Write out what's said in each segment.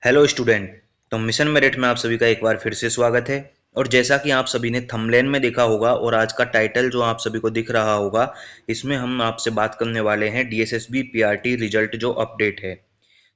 Hello student. तो mission merit में आप सभी का एक बार फिर से स्वागत है। और जैसा कि आप सभी ने थंबनेल में देखा होगा और आज का टाइटल जो आप सभी को दिख रहा होगा, इसमें हम आपसे बात करने वाले हैं डीएसएसबी पीआरटी रिजल्ट जो अपडेट है।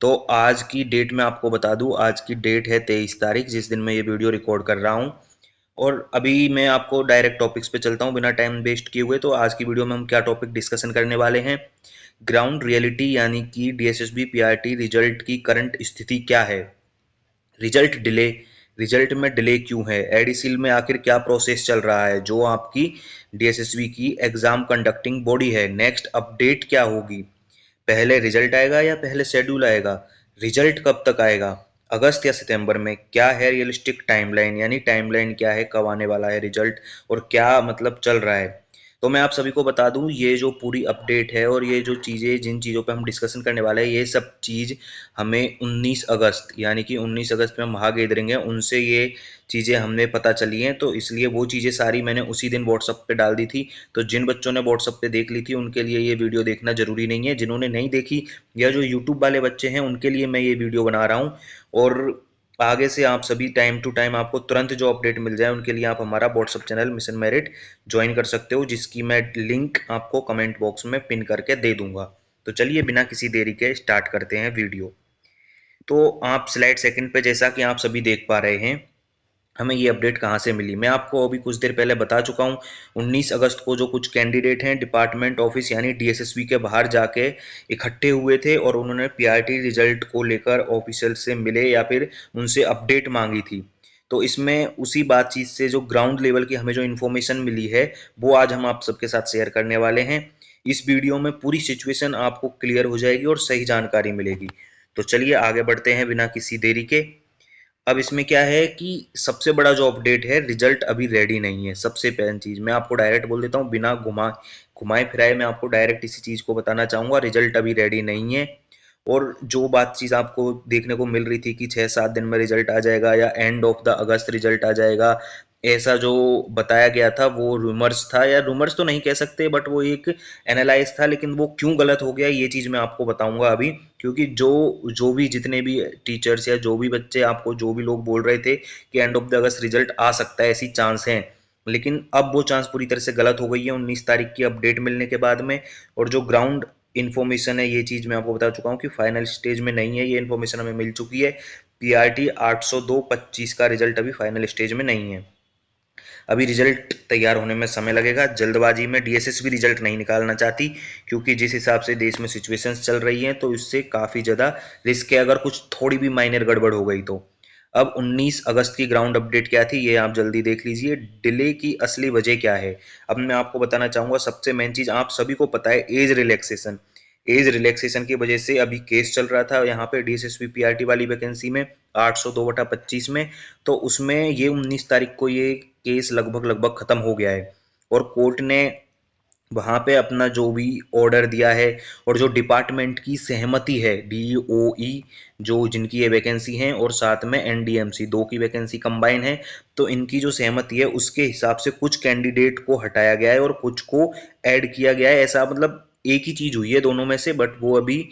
तो आज की डेट में आपको बता दूं, आज की डेट है 23 तारीख, जिस दिन मैं ये वीडियो रिकॉर्ड कर रहा हूँ। और अभी मैं आपको डायरेक्ट टॉपिक्स पे चलता हूँ बिना टाइम वेस्ट किए हुए। तो आज की वीडियो में हम क्या टॉपिक डिस्कशन करने वाले हैं? ग्राउंड रियलिटी, यानी कि डीएसएसबी पीआरटी रिजल्ट की करंट स्थिति क्या है। रिजल्ट डिले, रिजल्ट में डिले क्यों है, एडीसील में आखिर क्या प्रोसेस चल रहा है जो आपकी डीएसएसबी की एग्जाम कंडक्टिंग बॉडी है। नेक्स्ट अपडेट क्या होगी, पहले रिजल्ट आएगा या पहले शेड्यूल आएगा, रिजल्ट कब तक आएगा, अगस्त या सितंबर में, क्या है रियलिस्टिक टाइमलाइन, यानी टाइमलाइन क्या है, कब आने वाला है रिजल्ट और क्या मतलब चल रहा है। तो मैं आप सभी को बता दूं, ये जो पूरी अपडेट है और ये जो चीज़ें, जिन चीज़ों पे हम डिस्कशन करने वाले हैं, ये सब चीज़ हमें 19 अगस्त, यानी कि 19 अगस्त में महा गैदरिंग है, उनसे ये चीज़ें हमें पता चली हैं। तो इसलिए वो चीज़ें सारी मैंने उसी दिन व्हाट्सअप पे डाल दी थी। तो जिन बच्चों ने व्हाट्सअप पे देख ली थी उनके लिए ये वीडियो देखना जरूरी नहीं है, जिन्होंने नहीं देखी या जो यूट्यूब वाले बच्चे हैं उनके लिए मैं ये वीडियो बना रहा हूँ। और आगे से आप सभी टाइम टू टाइम आपको तुरंत जो अपडेट मिल जाए, उनके लिए आप हमारा WhatsApp channel mission merit join कर सकते हो, जिसकी मैं लिंक आपको कमेंट बॉक्स में पिन करके दे दूंगा। तो चलिए बिना किसी देरी के स्टार्ट करते हैं वीडियो। तो आप स्लाइड सेकंड पे जैसा कि आप सभी देख पा रहे हैं, हमें ये अपडेट कहाँ से मिली। मैं आपको अभी कुछ देर पहले बता चुका हूँ, 19 अगस्त को जो कुछ कैंडिडेट हैं डिपार्टमेंट ऑफिस यानी डीएसएसबी के बाहर जाके इकट्ठे हुए थे और उन्होंने पीआरटी रिजल्ट को लेकर ऑफिशियल से मिले या फिर उनसे अपडेट मांगी थी। तो इसमें उसी बातचीत से जो ग्राउंड लेवल की हमें जो इन्फॉर्मेशन मिली है, वो आज हम आप सबके साथ शेयर करने वाले हैं। इस वीडियो में पूरी सिचुएशन आपको क्लियर हो जाएगी और सही जानकारी मिलेगी। तो चलिए आगे बढ़ते हैं बिना किसी देरी के। अब इसमें क्या है कि सबसे बड़ा जो अपडेट है, रिजल्ट अभी रेडी नहीं है। सबसे पहली चीज मैं आपको डायरेक्ट बोल देता हूँ, बिना घुमाए फिराए मैं आपको डायरेक्ट इसी चीज को बताना चाहूंगा, रिजल्ट अभी रेडी नहीं है। और जो बात चीज आपको देखने को मिल रही थी कि 6-7 दिन में रिजल्ट आ जाएगा या end of the August result आ जाएगा, ऐसा जो बताया गया था वो रूमर्स था, या रूमर्स तो नहीं कह सकते बट वो एक एनालाइज था। लेकिन वो क्यों गलत हो गया ये चीज मैं आपको बताऊंगा अभी। क्योंकि जो जो भी जितने भी टीचर्स या जो भी बच्चे, आपको जो भी लोग बोल रहे थे कि end of the August result आ सकता है, ऐसी चांस है, लेकिन अब वो चांस पूरी तरह से गलत हो गई है 19 तारीख की अपडेट मिलने के बाद में। और जो ग्राउंड इन्फॉर्मेशन है, ये चीज मैं आपको बता चुका हूँ कि फाइनल स्टेज में नहीं है, ये इन्फॉर्मेशन हमें मिल चुकी है। पीआरटी 802-25 का रिजल्ट अभी फाइनल स्टेज में नहीं है। अभी रिजल्ट तैयार होने में समय लगेगा। जल्दबाजी में डीएसएस भी रिजल्ट नहीं निकालना चाहती, क्योंकि जिस हिसाब से देश में सिचुएशंस चल रही हैं तो इससे काफ़ी ज़्यादा रिस्क है अगर कुछ थोड़ी भी माइनर गड़बड़ हो गई तो। अब 19 अगस्त की ग्राउंड अपडेट क्या थी ये आप जल्दी देख लीजिए। डिले की असली वजह क्या है, अब मैं आपको बताना चाहूंगा। सबसे मेन चीज आप सभी को पता है, एज रिलैक्सेशन। एज रिलैक्सेशन की वजह से अभी केस चल रहा था यहाँ पे डीएसएसपी पीआरटी वाली वैकेंसी में 802/25 में। तो उसमें ये 19 तारीख को ये केस लगभग लगभग खत्म हो गया है और कोर्ट ने वहां पे अपना जो भी ऑर्डर दिया है और जो डिपार्टमेंट की सहमति है, डीओई जो जिनकी ये वैकेंसी है और साथ में एनडीएमसी, दो की वैकेंसी कंबाइन है, तो इनकी जो सहमति है उसके हिसाब से कुछ कैंडिडेट को हटाया गया है और कुछ को ऐड किया गया है। ऐसा मतलब एक ही चीज हुई है दोनों में से, बट वो अभी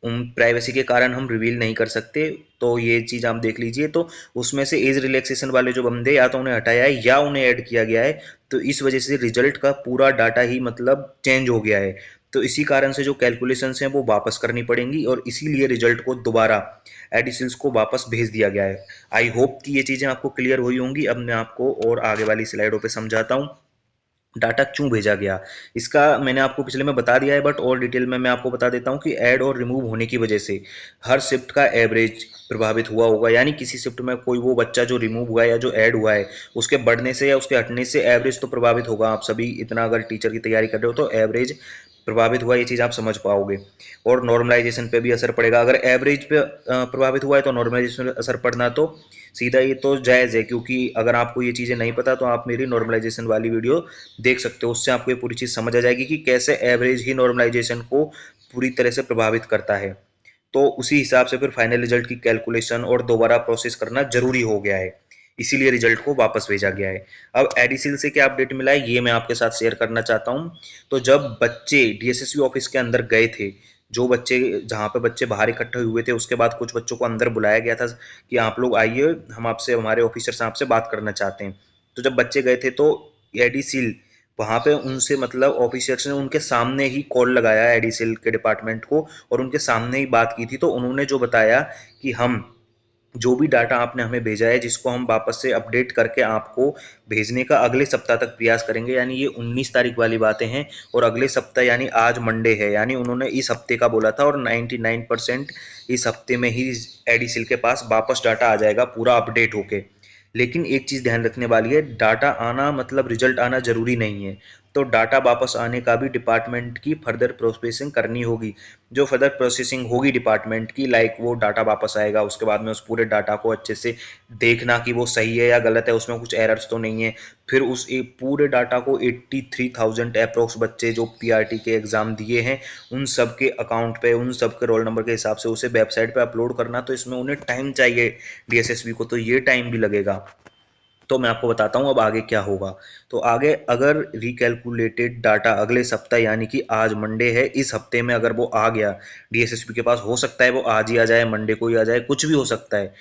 प्राइवेसी के कारण हम रिवील नहीं कर सकते। तो ये चीज आप देख लीजिए। तो उसमें से एज रिलैक्सेशन वाले जो बंदे, या तो उन्हें हटाया है या उन्हें ऐड किया गया है। तो इस वजह से रिजल्ट का पूरा डाटा ही मतलब चेंज हो गया है। तो इसी कारण से जो कैलकुलेशंस हैं वो वापस करनी पड़ेंगी और इसीलिए रिजल्ट को दोबारा एडिसल्स को वापस भेज दिया गया है। आई होप कि ये चीजें आपको क्लियर हुई होंगी। अब मैं आपको और आगे वाली स्लाइडों पे समझाता हूँ डाटा क्यों भेजा गया। इसका मैंने आपको पिछले में बता दिया है, बट और डिटेल में मैं आपको बता देता हूँ कि ऐड और रिमूव होने की वजह से हर शिफ्ट का एवरेज प्रभावित हुआ होगा। यानी किसी शिफ्ट में कोई वो बच्चा जो रिमूव हुआ है या जो ऐड हुआ है, उसके बढ़ने से या उसके हटने से एवरेज तो प्रभावित होगा। आप सभी इतना अगर टीचर की तैयारी कर रहे हो तो एवरेज प्रभावित हुआ, ये चीज़ आप समझ पाओगे। और नॉर्मलाइजेशन पे भी असर पड़ेगा। अगर एवरेज पे प्रभावित हुआ है तो नॉर्मलाइजेशन पे असर पड़ना तो सीधा ये तो जायज़ है, क्योंकि अगर आपको ये चीज़ें नहीं पता तो आप मेरी नॉर्मलाइजेशन वाली वीडियो देख सकते हो, उससे आपको ये पूरी चीज़ समझ आ जाएगी कि कैसे एवरेज ही नॉर्मलाइजेशन को पूरी तरह से प्रभावित करता है। तो उसी हिसाब से फिर फाइनल रिजल्ट की कैलकुलेशन और दोबारा प्रोसेस करना जरूरी हो गया है, इसीलिए रिजल्ट को वापस भेजा गया है। अब एडिसिल से क्या अपडेट मिला है ये मैं आपके साथ शेयर करना चाहता हूँ। तो जब बच्चे डीएसएसबी ऑफिस के अंदर गए थे, जो बच्चे जहाँ पे बच्चे बाहर इकट्ठे हुए थे, उसके बाद कुछ बच्चों को अंदर बुलाया गया था कि आप लोग आइए, हम आपसे, हमारे ऑफिसर से आपसे बात करना चाहते हैं। तो जब बच्चे गए थे तो एडीसील वहां पे उनसे, मतलब ऑफिसर्स ने उनके सामने ही कॉल लगाया एडीसील के डिपार्टमेंट को, और उनके सामने ही बात की थी। तो उन्होंने जो बताया कि हम जो भी डाटा आपने हमें भेजा है, जिसको हम वापस से अपडेट करके आपको भेजने का अगले सप्ताह तक प्रयास करेंगे, यानी ये 19 तारीख वाली बातें हैं, और अगले सप्ताह यानी आज मंडे है, यानी उन्होंने इस हफ्ते का बोला था, और 99% इस हफ्ते में ही एडीसील के पास वापस डाटा आ जाएगा पूरा अपडेट होके। लेकिन एक चीज़ ध्यान रखने वाली है, डाटा आना मतलब रिजल्ट आना जरूरी नहीं है। तो डाटा वापस आने का भी डिपार्टमेंट की फर्दर प्रोसेसिंग करनी होगी। जो फर्दर प्रोसेसिंग होगी डिपार्टमेंट की, लाइक वो डाटा वापस आएगा, उसके बाद में उस पूरे डाटा को अच्छे से देखना कि वो सही है या गलत है, उसमें कुछ एरर्स तो नहीं है। फिर उस पूरे डाटा को 83,000 अप्रोक्स बच्चे जो पीआरटी के एग्जाम दिए हैं, उन सब के अकाउंट पे, उन सब के रोल नंबर के हिसाब से उसे वेबसाइट पे अपलोड करना, तो इसमें उन्हें टाइम चाहिए डीएसएसबी को, तो ये टाइम भी लगेगा। तो मैं आपको बताता हूँ अब आगे क्या होगा। तो आगे अगर रिकैलकुलेटेड डाटा अगले सप्ताह, यानी कि आज मंडे है, इस हफ्ते में अगर वो आ गया डीएसएसपी के पास, हो सकता है वो आज ही आ जाए, मंडे को ही आ जाए, कुछ भी हो सकता है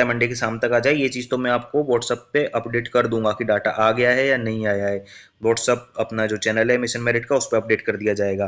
मंडे की शाम तक आ जाए। ये चीज़ तो मैं आपको व्हाट्सअप पे अपडेट कर दूंगा कि डाटा आ गया है या नहीं आया है। व्हाट्सअप अपना जो चैनल है मिशन मेरिट का, उस पर अपडेट कर दिया जाएगा।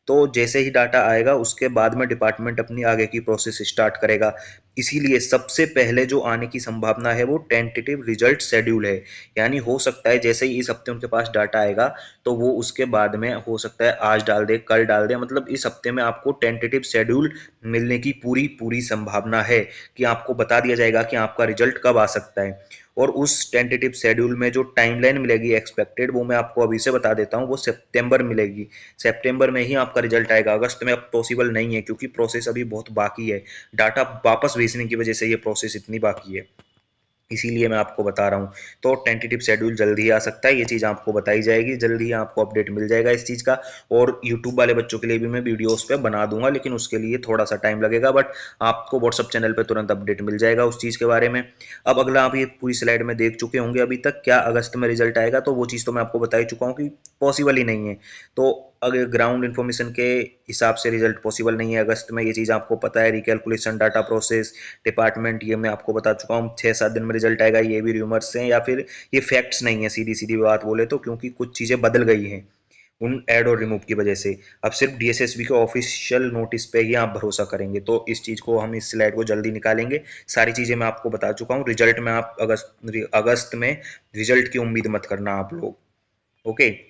तो जैसे ही डाटा आएगा उसके बाद में डिपार्टमेंट अपनी आगे की प्रोसेस स्टार्ट करेगा। इसीलिए सबसे पहले जो आने की संभावना है वो टेंटेटिव रिजल्ट शेड्यूल है। यानी हो सकता है जैसे ही इस हफ्ते उनके पास डाटा आएगा, तो वो उसके बाद में हो सकता है आज डाल दे, कल डाल दे, मतलब इस हफ्ते में आपको टेंटेटिव शेड्यूल मिलने की पूरी पूरी संभावना है, कि आपको बता दिया जाएगा कि आपका रिजल्ट कब आ सकता है। और उस टेंटेटिव शेड्यूल में जो टाइमलाइन मिलेगी एक्सपेक्टेड, वो मैं आपको अभी से बता देता हूँ, वो सितंबर मिलेगी। सितंबर में ही आपका रिजल्ट आएगा, अगस्त में अब पॉसिबल नहीं है, क्योंकि प्रोसेस अभी बहुत बाकी है। डाटा वापस भेजने की वजह से ये प्रोसेस इतनी बाकी है, इसीलिए मैं आपको बता रहा हूँ। तो टेंटेटिव शेड्यूल जल्दी ही आ सकता है, ये चीज़ आपको बताई जाएगी, जल्दी ही आपको अपडेट मिल जाएगा इस चीज़ का। और यूट्यूब वाले बच्चों के लिए भी मैं वीडियोस पे बना दूंगा, लेकिन उसके लिए थोड़ा सा टाइम लगेगा, बट आपको व्हाट्सअप चैनल पे तुरंत अपडेट मिल जाएगा उस चीज़ के बारे में। अब अगला, आप ये पूरी स्लाइड में देख चुके होंगे अभी तक, क्या अगस्त में रिजल्ट आएगा, तो वो चीज़ तो मैं आपको बता ही चुका हूँ कि पॉसिबल ही नहीं है। तो अगर ग्राउंड इन्फॉर्मेशन के हिसाब से रिजल्ट पॉसिबल नहीं है अगस्त में, ये चीज़ आपको पता है। रिकैलकुलेशन, डाटा प्रोसेस, डिपार्टमेंट, ये मैं आपको बता चुका हूँ। 6-7 दिन में रिजल्ट आएगा, ये भी रूमर्स हैं, या फिर ये फैक्ट्स नहीं है, सीधी सीधी बात बोले तो, क्योंकि कुछ चीज़ें बदल गई हैं उन ऐड और रिमूव की वजह से। अब सिर्फ डीएसएसबी के ऑफिशियल नोटिस पे ही आप भरोसा करेंगे, तो इस चीज़ को हम, इस स्लाइड को जल्दी निकालेंगे। सारी चीज़ें मैं आपको बता चुका हूँ। रिजल्ट में आप अगस्त में रिजल्ट की उम्मीद मत करना आप लोग, ओके।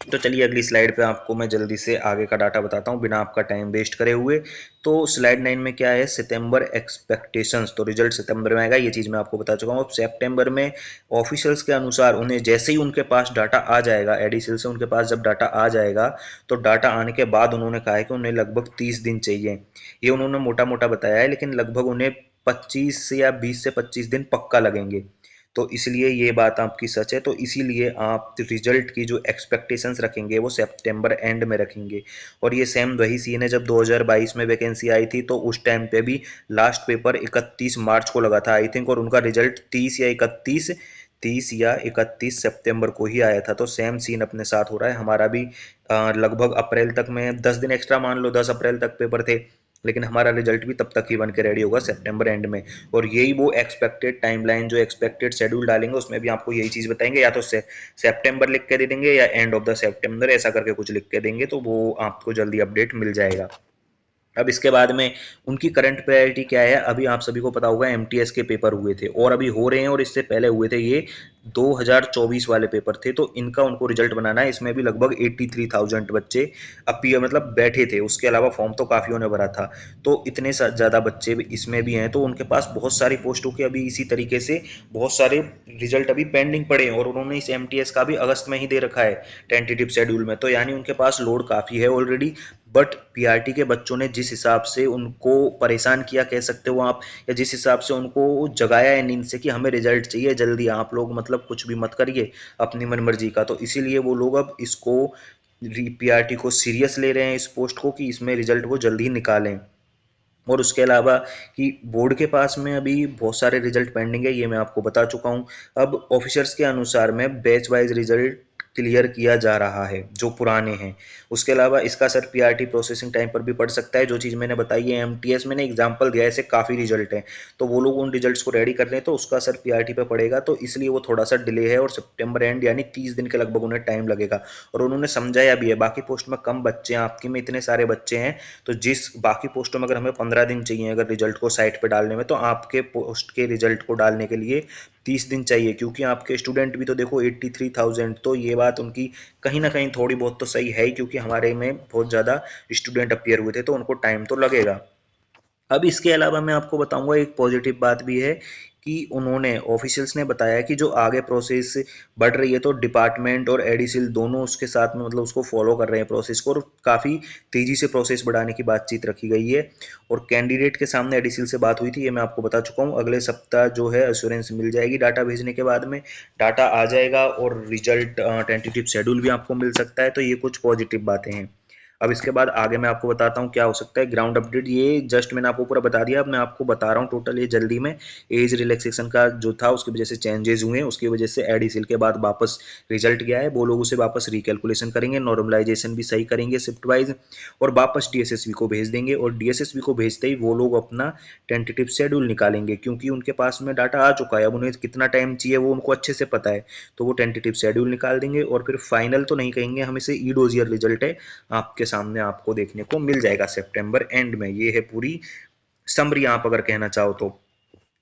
तो चलिए अगली स्लाइड पे आपको मैं जल्दी से आगे का डाटा बताता हूँ बिना आपका टाइम वेस्ट करे हुए। तो स्लाइड 9 में क्या है, सितंबर एक्सपेक्टेशंस, तो रिजल्ट सितंबर में आएगा, ये चीज़ मैं आपको बता चुका हूँ। अब सितंबर में ऑफिशियल्स के अनुसार उन्हें जैसे ही उनके पास डाटा आ जाएगा, एडीसीएल से उनके पास जब डाटा आ जाएगा, तो डाटा आने के बाद उन्होंने कहा है कि उन्हें लगभग 30 दिन चाहिए। ये उन्होंने मोटा मोटा बताया है, लेकिन लगभग उन्हें 25 या 20 से 25 दिन पक्का लगेंगे। तो इसलिए ये बात आपकी सच है, तो इसीलिए आप रिजल्ट की जो एक्सपेक्टेशंस रखेंगे वो सितंबर एंड में रखेंगे। और ये सेम वही सीन है जब 2022 में वैकेंसी आई थी, तो उस टाइम पे भी लास्ट पेपर 31 मार्च को लगा था आई थिंक, और उनका रिजल्ट 30 या 31 सितंबर को ही आया था। तो सेम सीन अपने साथ हो रहा है, हमारा भी लगभग अप्रैल तक में, 10 दिन एक्स्ट्रा मान लो, 10 अप्रैल तक पेपर थे, लेकिन हमारा रिजल्ट भी तब तक ही बन के रेडी होगा सितंबर एंड में। और यही वो एक्सपेक्टेड टाइमलाइन, जो एक्सपेक्टेड शेड्यूल डालेंगे, उसमें भी आपको यही चीज़ बताएंगे, या तो सितंबर लिख के दे देंगे या एंड ऑफ द सितंबर, ऐसा करके कुछ लिख के देंगे, तो वो आपको जल्दी अपडेट मिल जाएगा। अब इसके बाद में उनकी करंट प्रायोरिटी क्या है, अभी आप सभी को पता होगा एमटीएस के पेपर हुए थे और अभी हो रहे हैं, और इससे पहले हुए थे, ये 2024 वाले पेपर थे, तो इनका उनको रिजल्ट बनाना है। इसमें भी लगभग 83,000 बच्चे अपीयर, मतलब बैठे थे, उसके अलावा फॉर्म तो काफ़ी ने भरा था। तो इतने ज़्यादा बच्चे इसमें भी हैं, तो उनके पास बहुत सारी पोस्टों के अभी इसी तरीके से बहुत सारे रिजल्ट अभी पेंडिंग पड़े हैं, और उन्होंने इस एमटीएस का भी अगस्त में ही दे रखा है टेंटेटिव शेड्यूल में, तो यानी उनके पास लोड काफ़ी है ऑलरेडी। बट पीआरटी के बच्चों ने जिस हिसाब से उनको परेशान किया, कह सकते हो आप, या जिस हिसाब से उनको जगाया है नींद से कि हमें रिजल्ट चाहिए जल्दी, आप लोग मतलब कुछ भी मत करिए अपनी मनमर्जी का, तो इसीलिए वो लोग अब इसको, पीआरटी को सीरियस ले रहे हैं इस पोस्ट को, कि इसमें रिजल्ट वो जल्दी ही निकालें। और उसके अलावा कि बोर्ड के पास में अभी बहुत सारे रिजल्ट पेंडिंग है, ये मैं आपको बता चुका हूँ। अब ऑफिसर्स के अनुसार में बैच वाइज रिजल्ट क्लियर किया जा रहा है जो पुराने हैं। उसके अलावा इसका असर पीआरटी प्रोसेसिंग टाइम पर भी पड़ सकता है। जो चीज़ मैंने बताई है एमटीएस मैंने एग्जांपल दिया है, ऐसे काफ़ी रिजल्ट हैं, तो वो लोग उन रिजल्ट्स को रेडी कर रहे हैं तो उसका असर पीआरटी पे पड़ेगा, तो इसलिए वो थोड़ा सा डिले है और सितंबर एंड यानी 30 दिन के लगभग उन्हें टाइम लगेगा। और उन्होंने समझाया भी है, बाकी पोस्ट में कम बच्चे हैं, आपकी में इतने सारे बच्चे हैं, तो जिस बाकी पोस्टों में अगर हमें 15 दिन चाहिए अगर रिजल्ट को साइट पे डालने में, तो आपके पोस्ट के रिजल्ट को डालने के लिए 30 दिन चाहिए, क्योंकि आपके स्टूडेंट भी तो देखो 83,000, तो ये बात उनकी कहीं ना कहीं थोड़ी बहुत तो सही है, क्योंकि हमारे में बहुत ज़्यादा स्टूडेंट अपियर हुए थे तो उनको टाइम तो लगेगा। अब इसके अलावा मैं आपको बताऊंगा एक पॉजिटिव बात भी है कि उन्होंने ऑफिशियल्स ने बताया कि जो आगे प्रोसेस बढ़ रही है तो डिपार्टमेंट और एडिसिल दोनों उसके साथ में मतलब उसको फॉलो कर रहे हैं प्रोसेस को, और काफ़ी तेज़ी से प्रोसेस बढ़ाने की बातचीत रखी गई है। और कैंडिडेट के सामने एडिसिल से बात हुई थी, ये मैं आपको बता चुका हूँ। अगले सप्ताह जो है एश्योरेंस मिल जाएगी डाटा भेजने के बाद में, डाटा आ जाएगा और रिजल्ट टेंटेटिव शेड्यूल भी आपको मिल सकता है, तो ये कुछ पॉजिटिव बातें हैं। अब इसके बाद आगे मैं आपको बताता हूँ क्या हो सकता है ग्राउंड अपडेट। ये जस्ट मैंने आपको पूरा बता दिया, अब मैं आपको बता रहा हूँ टोटल ये जल्दी में। एज रिलैक्सेशन का जो था उसकी वजह से चेंजेस हुए हैं, उसकी वजह से एडिसिल के बाद वापस रिजल्ट गया है, वो लोग उसे वापस रिकैलकुलेशन करेंगे, नॉर्मलाइजेशन भी सही करेंगे शिफ्ट वाइज, और वापस डीएसएसबी को भेज देंगे। और डीएसएसबी को भेजते ही वो लोग अपना टेंटेटिव शेड्यूल निकालेंगे, क्योंकि उनके पास में डाटा आ चुका है, अब उन्हें कितना टाइम चाहिए वो उनको अच्छे से पता है, तो वो टेंटेटिव शेड्यूल निकाल देंगे। और फिर फाइनल तो नहीं कहेंगे हम इसे, ई डोजियर रिजल्ट है आपके सामने आपको देखने को मिल जाएगा सितंबर एंड में। ये है पूरी समरी आप अगर कहना चाहो तो।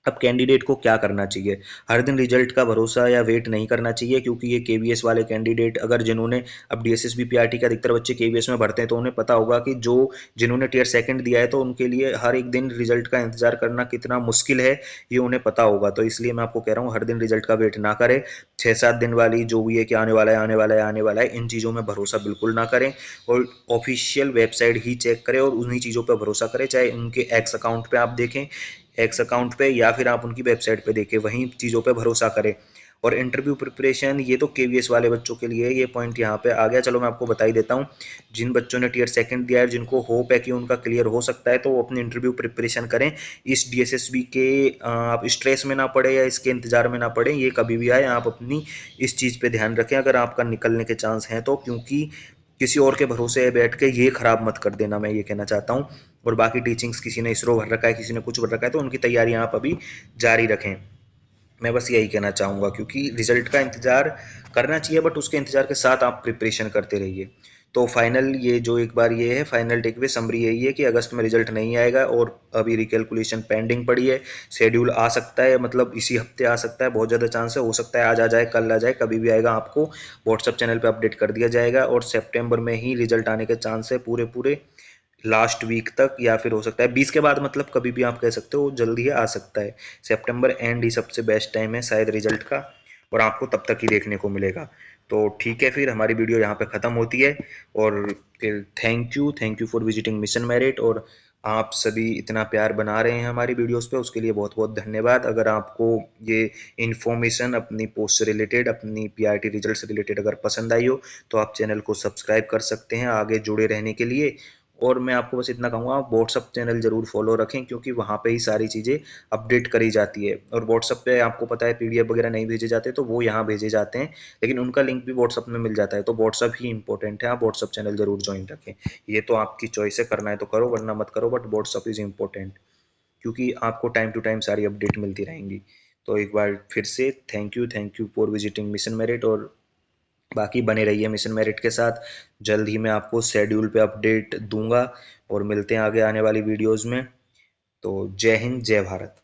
अब कैंडिडेट को क्या करना चाहिए, हर दिन रिजल्ट का भरोसा या वेट नहीं करना चाहिए, क्योंकि ये केवीएस वाले कैंडिडेट अगर जिन्होंने अब डीएसएसबी पीआरटी के अधिकतर बच्चे केवीएस में भरते हैं तो उन्हें पता होगा कि जो जिन्होंने टियर सेकंड दिया है तो उनके लिए हर एक दिन रिजल्ट का इंतजार करना कितना मुश्किल है ये उन्हें पता होगा। तो इसलिए मैं आपको कह रहा हूँ हर दिन रिजल्ट का वेट ना करें। 6-7 दिन वाली जो भी है कि आने वाला है आने वाला है आने वाला है, इन चीज़ों में भरोसा बिल्कुल ना करें, और ऑफिशियल वेबसाइट ही चेक करें और उन्हीं चीज़ों पर भरोसा करें, चाहे उनके एक्स अकाउंट पे आप देखें, एक्स अकाउंट पे, या फिर आप उनकी वेबसाइट पे देखें, वहीं चीज़ों पे भरोसा करें। और इंटरव्यू प्रिपरेशन ये तो केवीएस वाले बच्चों के लिए ये पॉइंट यहाँ पे आ गया। चलो मैं आपको बता ही देता हूँ, जिन बच्चों ने टियर सेकंड दिया है जिनको होप है कि उनका क्लियर हो सकता है, तो वो अपनी इंटरव्यू प्रिपरेशन करें। इस डीएसएसबी के आप स्ट्रेस में ना पड़े या इसके इंतजार में ना पड़े, ये कभी भी आए आप अपनी इस चीज़ पे ध्यान रखें अगर आपका निकलने के चांस हैं तो, क्योंकि किसी और के भरोसे बैठ के ये खराब मत कर देना, मैं ये कहना चाहता हूँ। और बाकी टीचिंग्स किसी ने इसरो भर रखा है किसी ने कुछ भर रखा है, तो उनकी तैयारियां आप अभी जारी रखें, मैं बस यही कहना चाहूँगा। क्योंकि रिजल्ट का इंतजार करना चाहिए बट उसके इंतजार के साथ आप प्रिपरेशन करते रहिए। तो फाइनल ये जो एक बार ये है फाइनल टेकअवे समरी यही है कि अगस्त में रिजल्ट नहीं आएगा और अभी रिकैलकुलेशन पेंडिंग पड़ी है। शेड्यूल आ सकता है, मतलब इसी हफ्ते आ सकता है, बहुत ज़्यादा चांस है, हो सकता है आज आ जाए कल आ जाए, कभी भी आएगा आपको व्हाट्सअप चैनल पे अपडेट कर दिया जाएगा। और सितंबर में ही रिजल्ट आने के चांस है पूरे पूरे लास्ट वीक तक, या फिर हो सकता है 20 के बाद, मतलब कभी भी आप कह सकते हो जल्दी ही आ सकता है। सितंबर एंड ही सबसे बेस्ट टाइम है शायद रिजल्ट का, और आपको तब तक ही देखने को मिलेगा। तो ठीक है, फिर हमारी वीडियो यहाँ पे ख़त्म होती है। और फिर thank you for visiting mission merit, और आप सभी इतना प्यार बना रहे हैं हमारी वीडियोस पे, उसके लिए बहुत बहुत धन्यवाद। अगर आपको ये इन्फॉर्मेशन अपनी पोस्ट से रिलेटेड अपनी पीआरटी रिजल्ट से रिलेटेड अगर पसंद आई हो तो आप चैनल को सब्सक्राइब कर सकते हैं आगे जुड़े रहने के लिए। और मैं आपको बस इतना कहूँगा आप व्हाट्सअप चैनल जरूर फॉलो रखें, क्योंकि वहाँ पे ही सारी चीज़ें अपडेट करी जाती है। और व्हाट्सअप पे आपको पता है पीडीएफ वगैरह नहीं भेजे जाते तो वो यहाँ भेजे जाते हैं, लेकिन उनका लिंक भी व्हाट्सअप में मिल जाता है, तो व्हाट्सअप ही इंपॉर्टेंट है, आप व्हाट्सअप चैनल जरूर ज्वाइन रखें। ये तो आपकी चॉइस है, करना है तो करो वरना मत करो, बट व्हाट्सअप इज़ इम्पोर्टेंट, क्योंकि आपको टाइम टू टाइम सारी अपडेट मिलती रहेंगी। तो एक बार फिर से thank you for visiting mission merit, और बाकी बने रहिए मिशन मेरिट के साथ। जल्द ही मैं आपको शेड्यूल पे अपडेट दूंगा, और मिलते हैं आगे आने वाली वीडियोस में। तो जय हिंद जय भारत।